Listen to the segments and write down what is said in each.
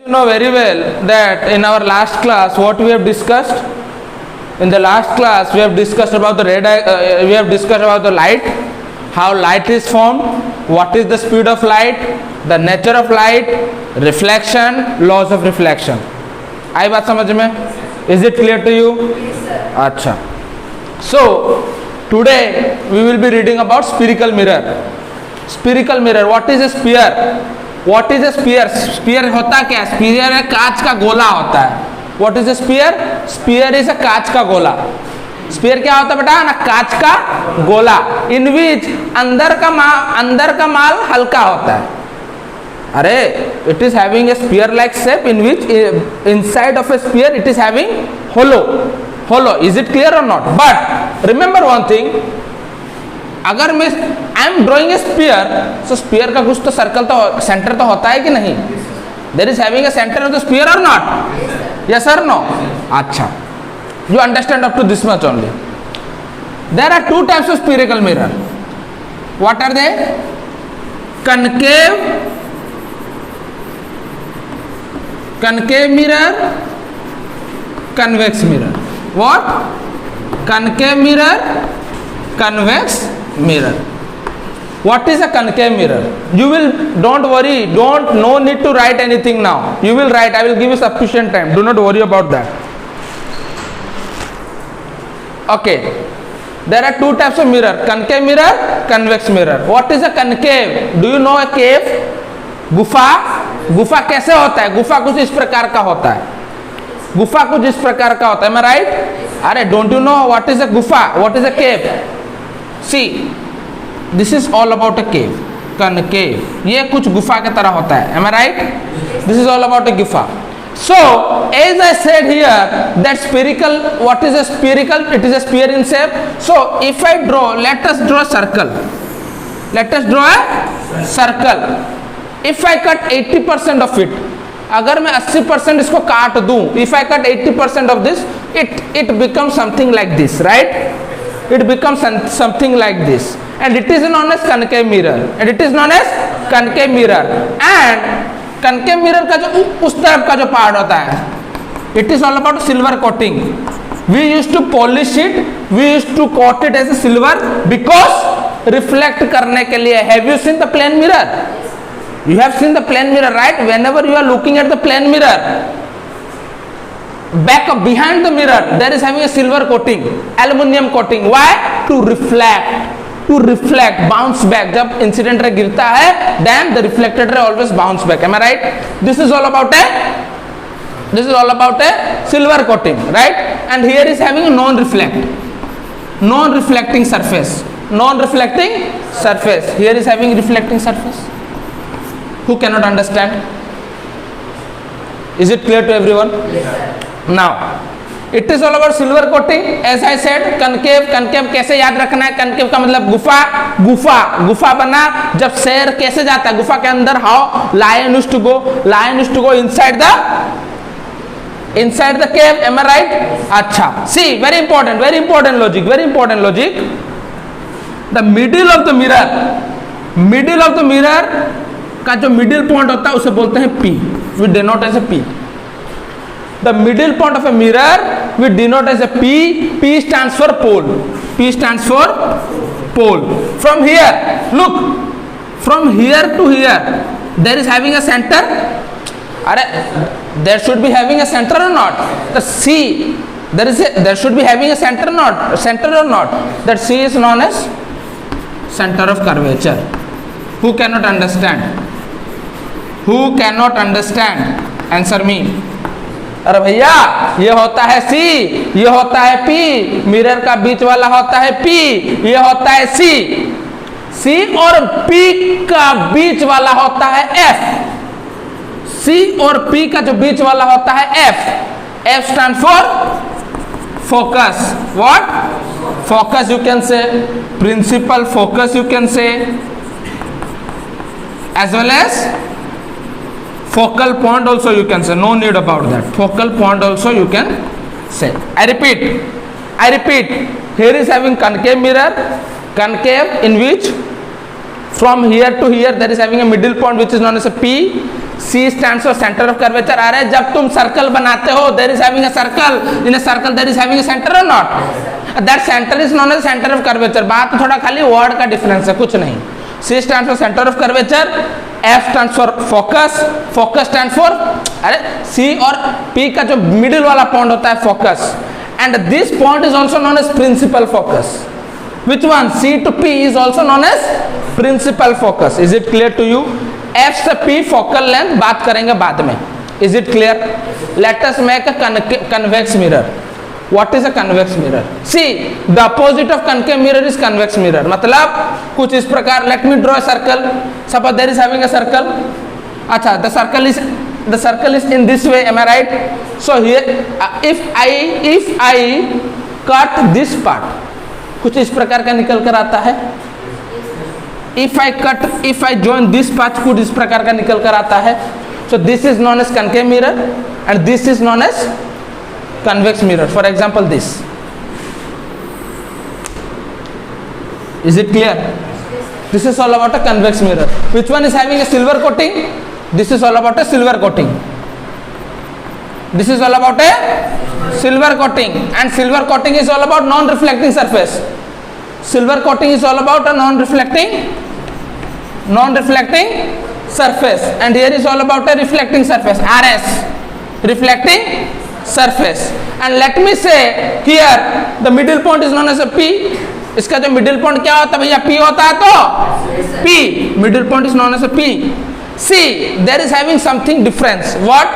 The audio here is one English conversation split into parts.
know very well that in our last class what we have discussed. In the last class we have discussed about the we have discussed about the light, how light is formed, what is the speed of light, the nature of light, reflection, laws of reflection. आई बात समझ में? Is it clear to you? Yes, sir. अच्छा. So today we will be reading about spherical mirror. Spherical mirror. What is a sphere? What is a sphere? Sphere होता क्या? Sphere है कांच का गोला होता है. What is a sphere? Sphere is a कांच का गोला. Sphere क्या होता है बेटा? ना कांच का गोला. In which अंदर का माल हल्का होता है. अरे, it is having a sphere-like shape in which inside of a sphere it is having hollow. Is it clear or not? But remember one thing. अगर मैं I am drawing a sphere, so sphere का कुछ तो circle तो centre तो होता है कि नहीं? There is having a centre of the sphere or not? Yes or no? अच्छा, you understand up to this much only. There are two types of spherical mirror. What are they? concave mirror, convex mirror. What? Concave mirror, convex mirror. What is a concave mirror? You will, don't worry, no need to write anything now. You will write, I will give you sufficient time. Do not worry about that. Okay. There are two types of mirror, concave mirror, convex mirror. What is a concave? Do you know a cave? गुफा कैसे होता है? गुफा कुछ इस प्रकार का होता है. गुफा कुछ इस प्रकार का होता है. Am I right? अरे, don't you know what is a गुफा? What is a cave? See, this is all about a cave. Concave. ये कुछ गुफा की तरह होता है. Am I right? This is all about a गुफा. So, as I said here, that spherical. What is a spherical? It is a sphere in shape. So, if I draw, let us draw a circle. Let us draw a circle. If I cut 80% of it, अगर मैं 80% इसको काट दूं, if I cut 80% of this, it becomes something like this, right? It becomes something like this, and it is known as concave mirror. And it is known as concave mirror. And concave mirror का जो उस तरफ का जो part होता है, it is all about silver coating. We used to polish it, we used to coat it as a silver because reflect करने के लिए. Have you seen the plane mirror? You have seen the plane mirror, right? Whenever you are looking at the plane mirror, behind the mirror, there is having a silver coating, aluminium coating. Why? To reflect, bounce back. जब incident ray गिरता है, then the reflected ray always bounce back. Am I right? This is all about a silver coating, right? And here is having a non-reflecting surface. Here is having reflecting surface. Who cannot understand? Is it clear to everyone? Yes, sir. Now, it is all about silver coating. As I said, concave कैसे याद रखना है? concave का मतलब गुफा बना. जब शेर कैसे जाता है गुफा के अंदर? How lion used to go inside the cave. Am I right? अच्छा. See, very important logic. The middle of the mirror का जो मिडिल पॉइंट होता है उसे बोलते हैं P. We denote as a P. The middle point of a mirror we denote as a P. P stands for pole. From here, look, from here to here, there is having a center. अरे, there should be having a center or not? The C, there should be having a center or not? That C is known as center of curvature. Who cannot understand? Answer me. अरे भैया, ये होता है C, ये होता है P, mirror का बीच वाला होता है P, ये होता है C और P का बीच वाला होता है F. C और P का जो बीच वाला होता है F stands for focus. What? Focus you can say, principal focus you can say, as well as focal point also you can say. No need about that. Focal point also you can say. I repeat. Here is having concave mirror, in which from here to here there is having a middle point which is known as a P. C stands for center of curvature. अरे जब तुम circle बनाते हो, there is having a circle. In a circle there is having a center or not? That center is known as center of curvature. बात थोड़ा खाली word का difference है, कुछ नहीं. C stands for center of curvature. F stands for focus. Focus stands for अरे C और P का जो middle वाला point होता है focus. And this point is also known as principal focus. Which one? C to P is also known as principal focus. Is it clear to you? F से P focal length बात करेंगे बाद में. Is it clear? Let us make a convex mirror. What is a convex mirror? See, the opposite of concave mirror is convex mirror. मतलब कुछ इस प्रकार. Let me draw a circle. Suppose there is having a circle. अच्छा, the circle is in this way. Am I right? So here, if I cut this part, कुछ इस प्रकार का निकल कर आता है. if I join this patch, कुछ इस प्रकार का निकल कर आता है. So this is known as concave mirror and this is known as convex mirror. For example, this. Is it clear? This is all about a convex mirror. Which one is having a silver coating? This is all about a silver coating. This is all about a silver coating, and silver coating is all about non-reflecting surface. Silver coating is all about a non-reflecting surface, and here is all about a reflecting surface. RS, reflecting surface. And let me say here the middle point is known as a P. इसका जो middle point क्या होता है भैया? P होता है तो P. Middle point is known as a P. See, there is having something difference. What?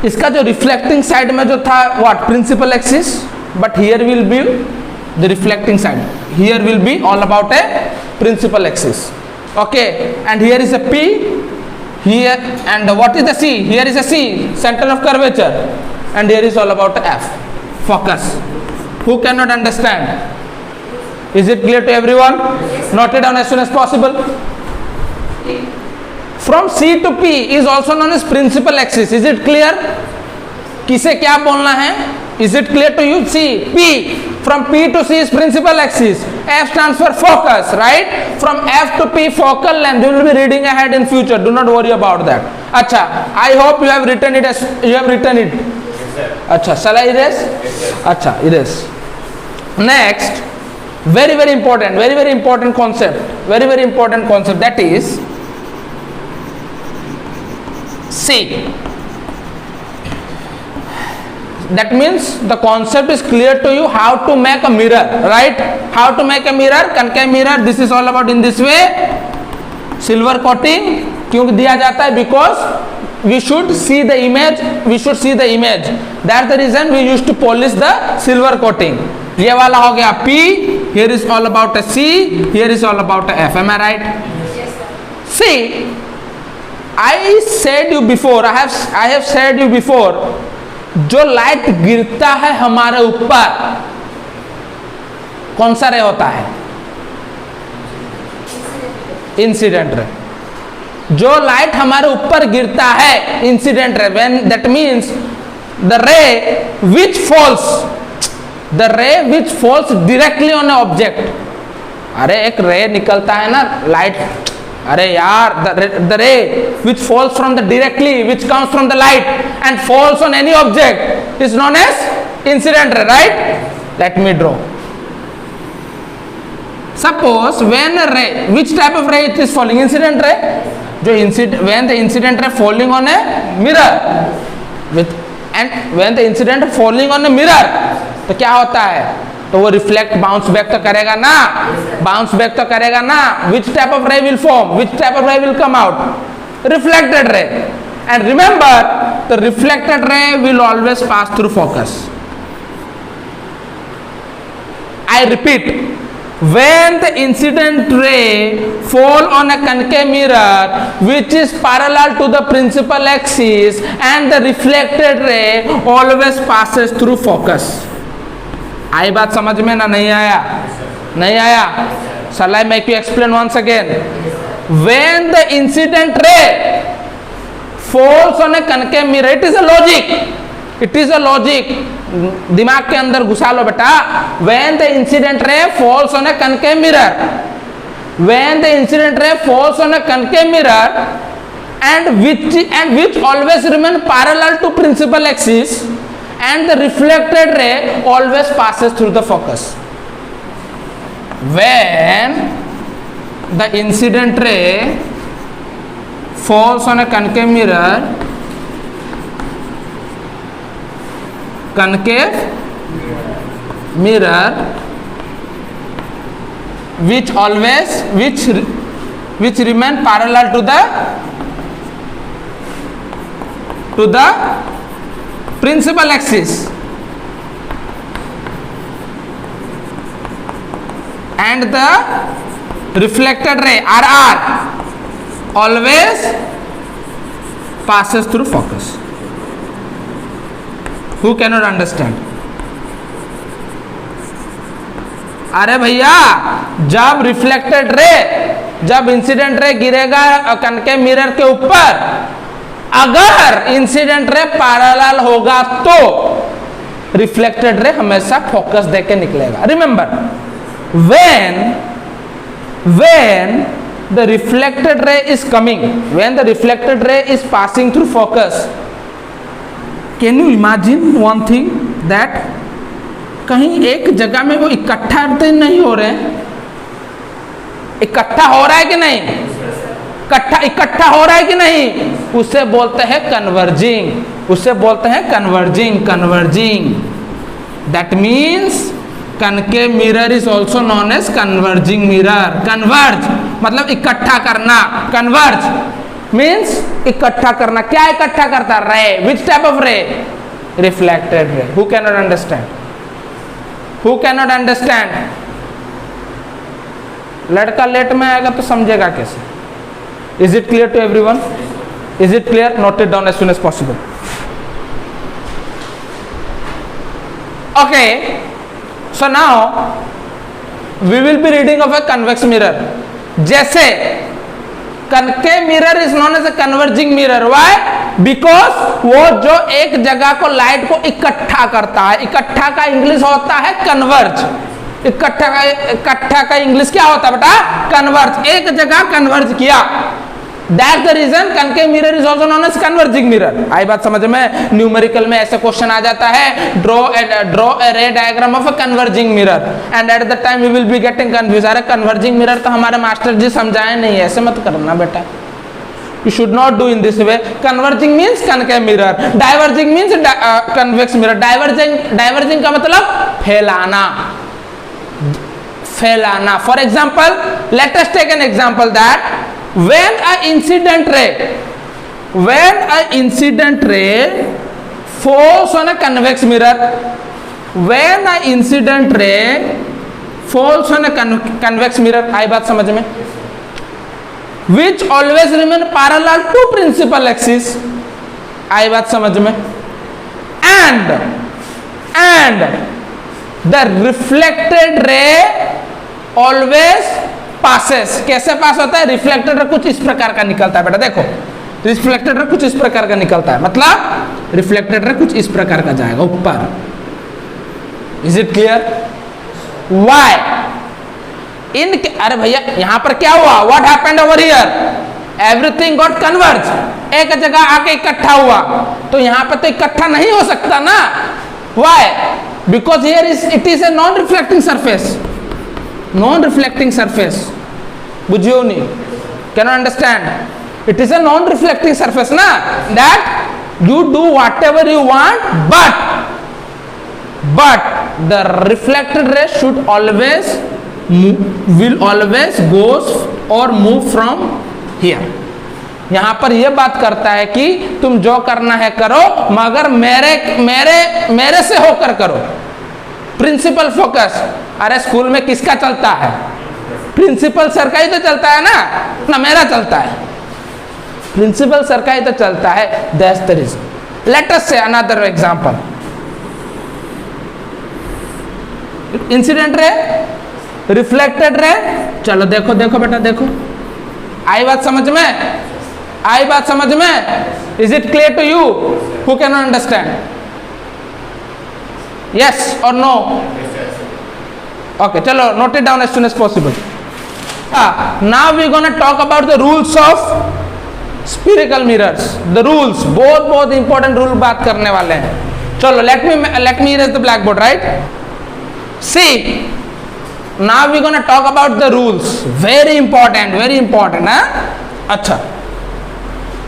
इसका जो reflecting side में जो था what? Principal axis. But here will be the reflecting side. Here will be all about a principal axis. Okay, and here is a P. Here, and what is the C? Here is a C, center of curvature, and here is all about F, focus. Who cannot understand? Is it clear to everyone? Note it down as soon as possible. From C to P is also known as principal axis. Is it clear? किसे क्या बोलना है? Is it clear to you? See, P. From P to C is principal axis. F stands for focus, right? From F to P focal length. You will be reading ahead in future. Do not worry about that. Acha, I hope you have written it as you have written it. Yes, sir. Acha, shall I erase? Yes. Acha, erase. Next, very important concept. Very important concept. That is C. That means the concept is clear to you how to make a mirror, right? How to make a mirror, concave mirror. This is all about in this way. Silver coating क्यों दिया जाता है? Because we should see the image. That's the reason we used to polish the silver coating. ये वाला हो गया P. Here is all about a C. Here is all about a F. Am I right? Yes, sir. See, I said you before. I have said you before. जो light गिरता है हमारे ऊपर कौन सा रे होता है? Incident ray. जो लाइट हमारे ऊपर गिरता है incident ray. When that means the रे which falls directly on A object. अरे एक रे निकलता है ना लाइट. अरे यार, the ray which falls from the directly, which comes from the light and falls on any object is known as incident ray, right? Let me draw. Suppose when a ray, which type of ray it is falling? Incident ray. When the incident ray falling on a mirror, when the incident ray falling on a mirror, तो क्या होता है? तो वो reflect bounce back तो करेगा ना. Which type of ray will form? Which type of ray will come out? Reflected ray. And remember, the reflected ray will always pass through focus. I repeat, when the incident ray fall on a concave mirror which is parallel to the principal axis, and the reflected ray always passes through focus. आई बात समझ में ना? नहीं आया? Shall I make you explain once again? When the incident ray falls on a concave mirror, it is a logic. दिमाग के अंदर घुसा लो बेटा. When the incident ray falls on a concave mirror, and which always remain parallel to principal axis, and the reflected ray always passes through the focus. When the incident ray falls on a concave mirror, which remain parallel to the principal axis, and the reflected ray RR always passes through focus. Who cannot understand? अरे भैया, जब reflected ray, जब incident ray गिरेगा concave mirror के ऊपर, अगर incident ray parallel होगा तो रिफ्लेक्टेड रे हमेशा फोकस देके निकलेगा. Remember, when the reflected ray is coming, when the reflected ray is passing through focus, can you imagine one thing that कहीं एक जगह में वो इकट्ठा नहीं हो रहे हैं. इकट्ठा हो रहा है कि नहीं? इकट्ठा हो रहा है कि नहीं? उसे बोलते हैं कन्वर्जिंग. उसे बोलते हैं converging. That means concave mirror is also known as converging mirror. Converge मतलब इकट्ठा करना. कन्वर्ज मीन्स इकट्ठा करना. क्या इकट्ठा करता? रे. विच टाइप ऑफ रे? रिफ्लेक्टेड रे. Who can not understand? Who cannot understand? लड़का लेट में आएगा तो समझेगा कैसे? Is it clear to everyone? Is it clear? Note it down as soon as possible. Okay. So now we will be reading of a convex mirror. जैसे concave mirror is known as a converging mirror. Why? Because वो जो एक जगह को light को इकट्ठा करता है. इकट्ठा का इंग्लिश होता है कन्वर्ज. इकट्ठा का इंग्लिश क्या होता है बेटा? कन्वर्ज. एक जगह कन्वर्ज किया. That's the reason concave mirror is also known as converging mirror. आई बात समझ में? न्यूमेरिकल में ऐसे क्वेश्चन आ जाता है, draw a ray diagram of a converging mirror, and at the time we will be getting confused. अरे converging mirror तो हमारे मास्टर जी समझाए नहीं, ऐसे मत करना बेटा. You should not do in this way. Converging means concave mirror. Diverging means convex mirror. Diverging का मतलब फैलाना. For example, let us take an example that when an incident ray falls on a convex mirror, when an incident ray falls on a convex mirror, आई बात समझ में? Which always remain parallel to principal axis, आई बात समझ में? And the reflected ray always passes. कैसे पास होता है? Reflected ray कुछ इस प्रकार का निकलता है बेटा. देखो, रिफ्लेक्टेड रे कुछ इस प्रकार का निकलता है, मतलब रिफ्लेक्टेड रे कुछ इस प्रकार का जाएगा ऊपर. Is it clear? वाई अरे भैया यहां पर क्या हुआ? What happened over here? Everything got converge. एक जगह आके इकट्ठा हुआ, तो यहां पर तो इकट्ठा नहीं हो सकता ना. Why? Because here it is a non reflecting surface. Non-reflecting surface. बुझियो नहीं? Cannot understand? It is a non-reflecting surface ना? That you do whatever you want, but the reflected ray should always will always goes or move from here. यहाँ पर यह बात करता है कि तुम जो करना है करो, मगर मेरे से होकर करो. Principal focus. अरे स्कूल में किसका चलता है? प्रिंसिपल सर का ही तो चलता है ना मेरा चलता है. प्रिंसिपल सर का ही तो चलता है. That's the reason. Let us see another example. Incident ray, reflected ray. चलो देखो बेटा, देखो. आई बात समझ में? Is it clear to you? Who can not understand? Yes or no? Okay, chalo, note it down as soon as possible. Now we're gonna talk about the rules of spherical mirrors, the rules, बहुत important rule बात करने वाले हैं. चलो let me erase the blackboard, right. See now we gonna talk about the rules. very important है. अच्छा,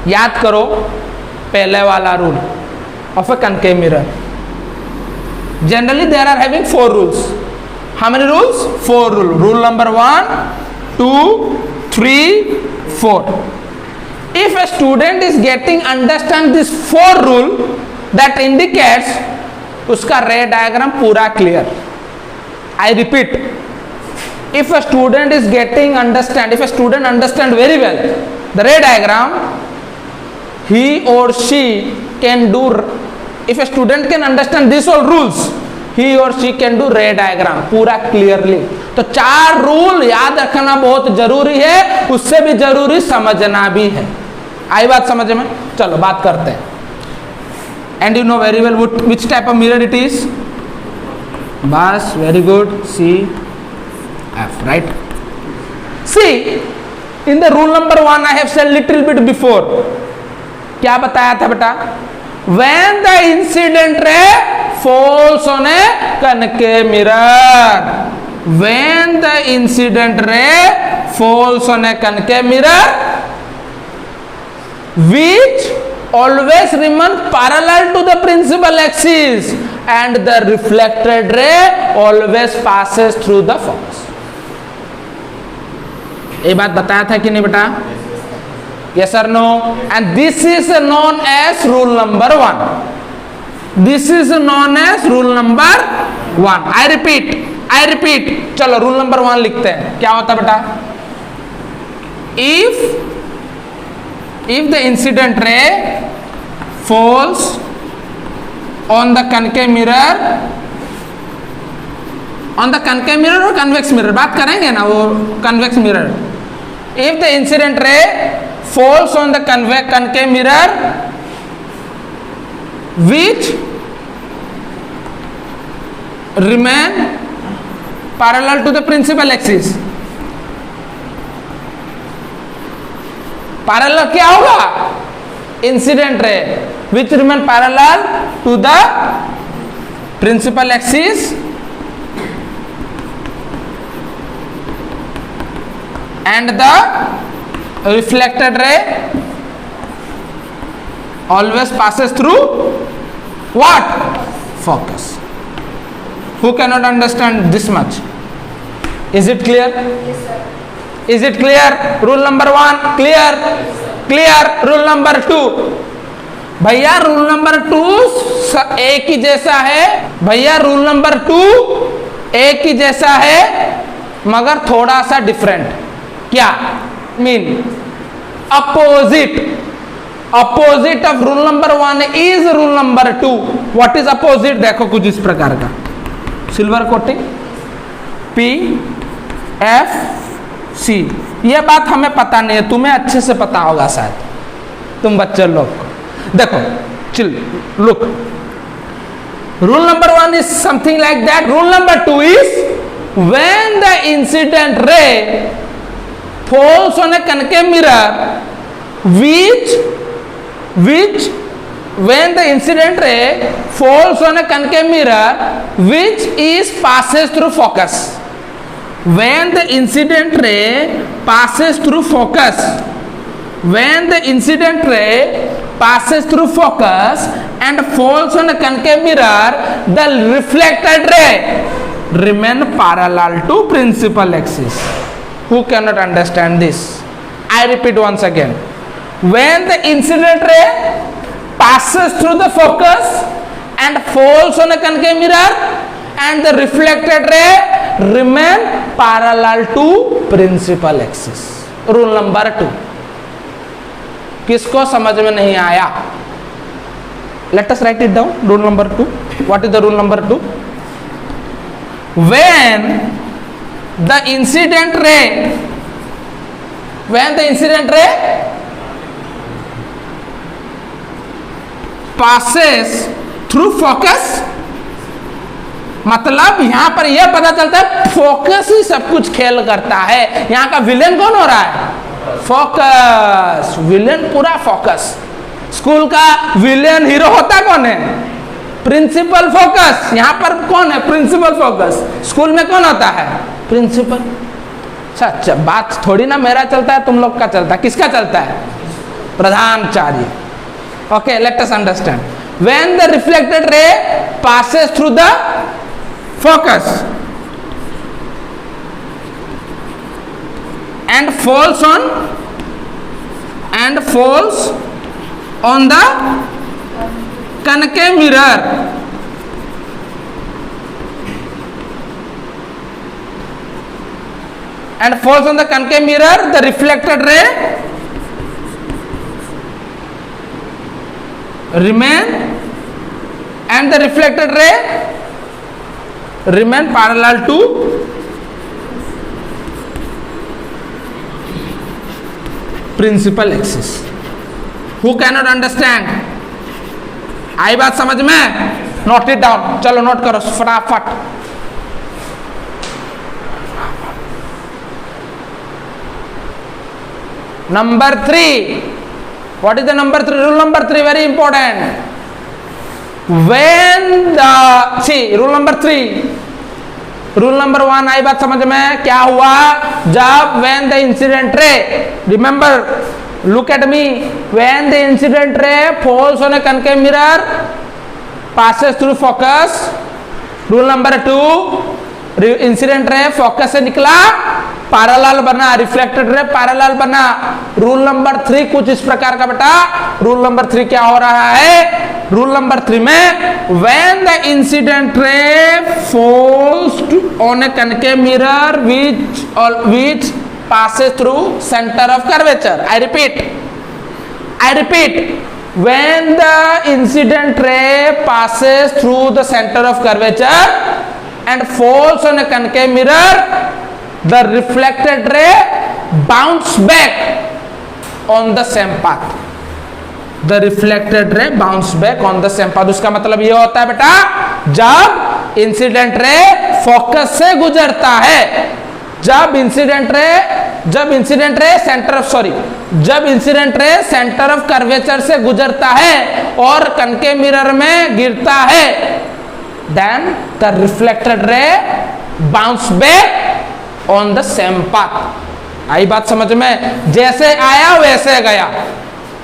याद करो पहले वाला rule of a concave mirror. Generally there are having 4 rules. How many rules? 4 rules. Rule number 1, 2, 3, 4. If a student is getting understand this 4 rule, that indicates उसका रे diagram पूरा clear. I repeat, if a student is getting understand, if a student understand very well the ray diagram, he or she can do, if a student can understand these all rules, he or she can do ray diagram पूरा clearly. तो 4 rule याद रखना बहुत जरूरी है, उससे भी जरूरी समझना भी है. आई बात समझ में? चलो बात करते हैं. And you know very well which type of mirror it is. बस very good. C F, right? See, in the rule number 1 I have said little bit before. क्या बताया था बेटा? When the incident ray falls on a concave mirror, when the incident ray falls on a concave mirror, which always remain parallel to the principal axis, and the reflected ray always passes through the focus. ये बात बताया था कि नहीं बेटा? Yes or no? And this is known as rule number 1. This is known as rule number 1. I repeat. चलो rule number 1 लिखते हैं. क्या होता बेटा? If the incident ray falls on the concave mirror, on the concave mirror or convex mirror, बात करेंगे ना वो convex mirror. If the incident ray falls on the concave mirror, which remain parallel to the principal axis, parallel क्या होगा? Incident ray which remain parallel to the principal axis and the reflected ray always passes through what? Focus. Who cannot understand this much? Is it clear? Yes, sir. Is it clear? Rule number 1 clear? Clear. Rule number 2. भैया rule number 2 एक ही जैसा है. भैया rule number 2 एक ही जैसा है मगर थोड़ा सा डिफरेंट. क्या mean? Opposite of rule number 1 is rule number 2. What is opposite? देखो कुछ इस प्रकार का. Silver coating, P F C. ये बात हमें पता नहीं है, तुम्हें अच्छे से पता होगा शायद, तुम बच्चे लोग को. देखो chill look. Rule number 1 is something like that. Rule number 2 is when the incident ray falls on a concave mirror, which when the incident ray falls on a concave mirror which is passes through focus, when the incident ray passes through focus, when the incident ray passes through focus and falls on a concave mirror, the reflected ray remain parallel to principal axis. Who cannot understand this? I repeat once again. When the incident ray passes through the focus and falls on a concave mirror and the reflected ray remain parallel to principal axis. Rule number 2. किसको समझ में नहीं आया? Let us write it down. Rule number 2. What is the rule number 2? When the incident ray passes through focus, मतलब यहां पर यह पता चलता है फोकस ही सब कुछ खेल करता है. यहां का विलेन कौन हो रहा है? फोकस, विलेन पूरा फोकस। स्कूल का विलेन हीरो होता कौन है? Principal focus. यहाँ पर कौन है? Principal focus. स्कूल में कौन होता है? प्रिंसिपल। अच्छा, बात थोड़ी ना मेरा चलता है, तुम लोग का चलता है। किसका चलता है? प्रधानाचार्य। Okay, let us understand. When the reflected ray passes through the focus and falls on the concave mirror, the reflected ray remain parallel to principal axis. Who cannot understand? आई बात समझ में? Note it down. चलो note करो फटाफट। Number 3, what is the number 3? Rule number 3 very important. When the rule number 3, rule number 1 आई बात समझ में? क्या हुआ जब when the incident ray, remember, look at me, when the incident ray falls on a concave mirror, passes through focus. Rule number 2, incident ray focus से निकला, parallel बना, reflected ray parallel बना। रूल नंबर 3 कुछ इस प्रकार का बेटा। Rule number 3 क्या हो रहा है? रूल नंबर 3 में when the incident ray falls on A concave mirror which passes through center of curvature. I repeat, when the incident ray passes through the center of curvature and falls on a concave mirror, the reflected ray bounce back on the same path. The reflected ray bounce back on the same path. उसका मतलब ये होता है बेटा, जब incident ray focus से गुजरता है, जब incident ray centre of curvature से गुजरता है और कनकेव मिरर में गिरता है, then the reflected ray bounce back on the same path. आई बात समझ में? जैसे आया वैसे गया।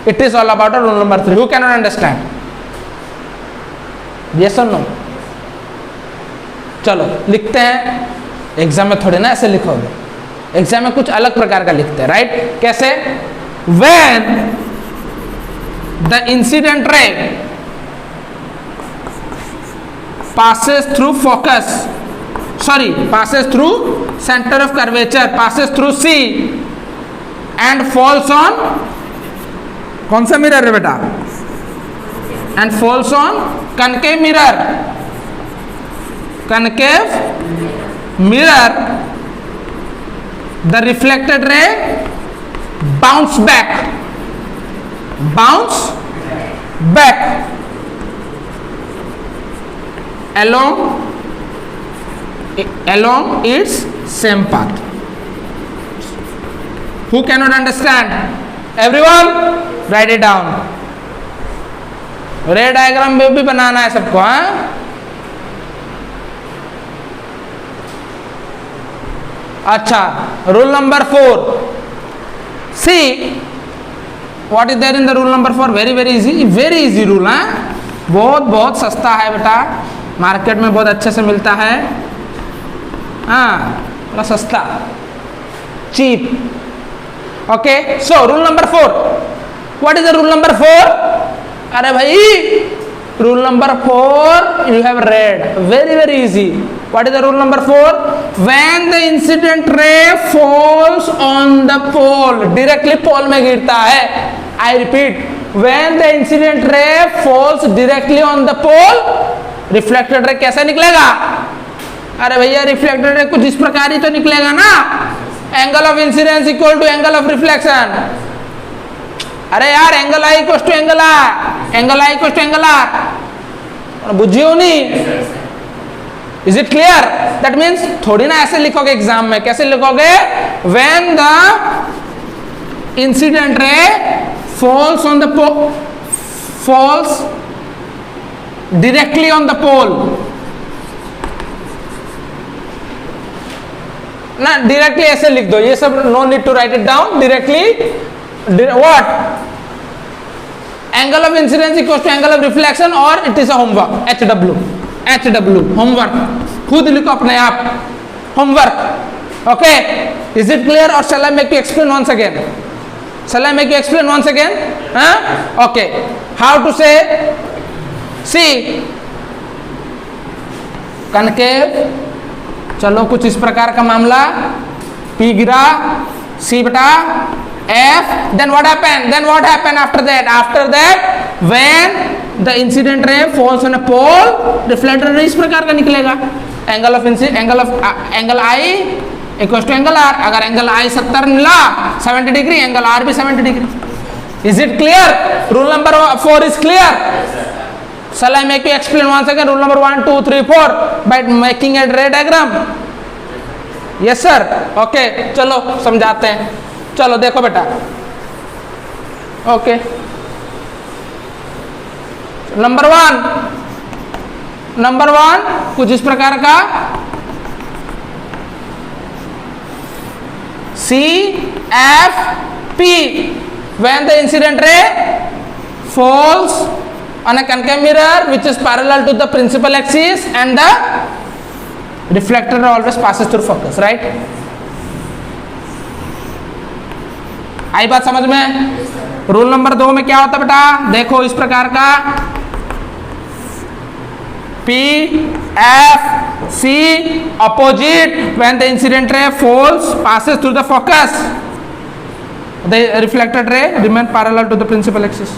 It is all about rule number 3. Who cannot understand? Yes or no? चलो लिखते हैं। एग्जाम में थोड़े ना ऐसे लिखोगे, एग्जाम में कुछ अलग प्रकार का लिखते हैं, राइट? कैसे? When the incident ray passes through center of curvature, passes through C and falls on कौन सा मिरर है बेटा? and falls on concave mirror, the reflected ray bounce back along its same path. Who cannot understand? Everyone write it down. Ray diagram में भी बनाना है सबको, हाँ? अच्छा, rule number 4, see what is there in the rule number 4? Very easy rule, हाँ? बहुत सस्ता है बेटा, मार्केट में बहुत अच्छे से मिलता है, हाँ, थोड़ा सस्ता, cheap. Okay, so rule number 4, what is the rule number 4? अरे भाई, rule number 4 you have read, very easy. What is the rule number 4? When the incident ray falls on the pole, directly pole में गिरता है। I repeat, when the incident ray falls directly on the pole, reflected ray कैसे निकलेगा? अरे भैया, reflected ray कुछ इस प्रकार ही तो निकलेगा ना, angle of incidence equal to angle of reflection. अरे यार, angle I equal to angle R, बुझियो नहीं? Is it clear? That means थोड़ी ना ऐसे लिखोगे एग्जाम में। कैसे लिखोगे? When the incident ray falls on the falls directly on the pole ना, डायरेक्टली ऐसे लिख दो, ये सब no need to write it down, directly what angle of incidence equal to angle of reflection और it is a homework H W homework, खुद लिखो अपने आप homework. Okay, is it clear or shall I make you explain once again? Shall I make you explain once again? Okay. How to say? See, concave. चलो कुछ इस प्रकार का मामला. P गिरा, C बटा F. Then what happened? After that, when the incident ray falls on a pole, reflected ray इस प्रकार का निकलेगा. Angle I equal to angle R. अगर एंगल आई 70 मिला 70 डिग्री, एंगल आर भी 70 degree. Is it clear? Rule number 4 is clear. Shall I make you explain once again rule number 1 2 3 4 by making a ray diagram? Yes sir. Okay, चलो समझाते हैं. चलो देखो बेटा. Okay, number one कुछ इस प्रकार का CFP. When the incident ray falls on a concave mirror which is parallel to the principal axis and the reflector always passes through focus, right? आई बात समझ में? रूल नंबर 2 में क्या होता बेटा? देखो इस प्रकार का P F C opposite when the incident ray falls passes through the focus, the reflected ray remain parallel to the principal axis.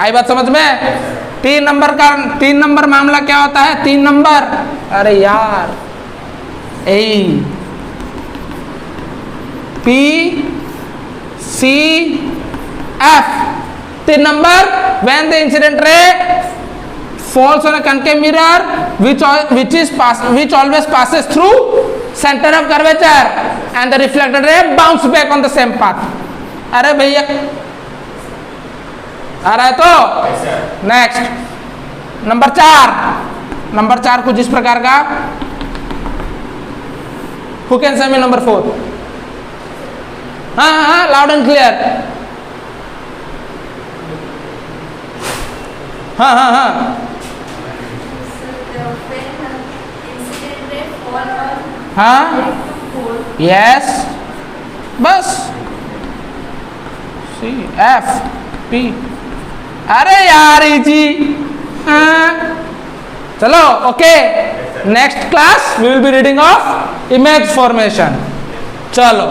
आई बात समझ में? 3 नंबर मामला क्या होता है? 3 नंबर, अरे यार ए P C F. 3 number when the incident ray falls on a concave mirror which always passes through center of curvature and the reflected ray bounce back on the same path. अरे भैया आ रहा है तो next number 4 कुछ इस प्रकार का. Who can say me number 4? हाँ लाउड एंड क्लियर. हाँ यस बस CFP. अरे यार इजी. चलो okay, next class we will be reading of image formation. चलो